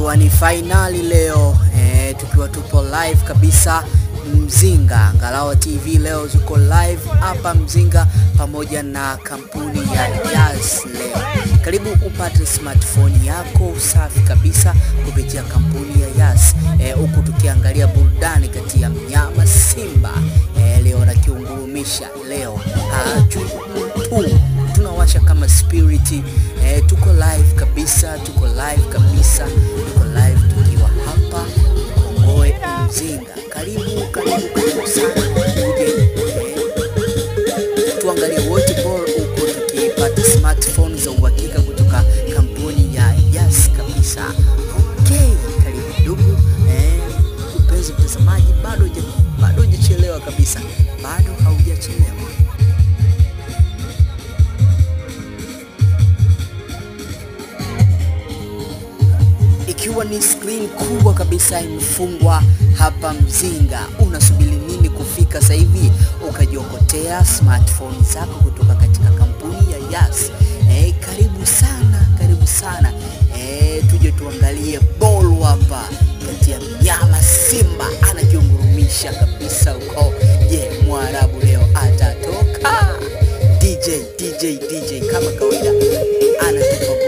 ikiwa ni finali leo tukiwa tupo live kabisa Mzinga. Ngalawa TV leo zuko live hapa Mzinga pamoja na kampuni ya Yas leo. Karibu upate smartphone yako safi kabisa kupitia kampuni ya Yas. Huku tukiangalia burudani kati ya mnyama Simba leo na kiungurumisha leo. Tunawasha kama spirit. Tuko live kabisa, tuko live tukiwa hapa Kongoe Mzinga. Karibu sana uje tuangalie wote bora huko tukipata smartphone za uhakika kutoka kampuni ya Yas kabisa. Okay, karibu ndugu. Mpenzi mtazamaji, bado hujachelewa kabisa. Bado haujachelewa. Ikiwa ni screen kubwa kabisa imefungwa hapa Mzinga, unasubiri nini kufika sasa hivi ukajiokotea smartphone zako kutoka katika kampuni ya Yas? Karibu sana. Tuje tuangalie ball hapa kati ya mnyama Simba anakiungurumisha kabisa huko. Mwarabu leo atatoka. DJ kama kawaida anatoka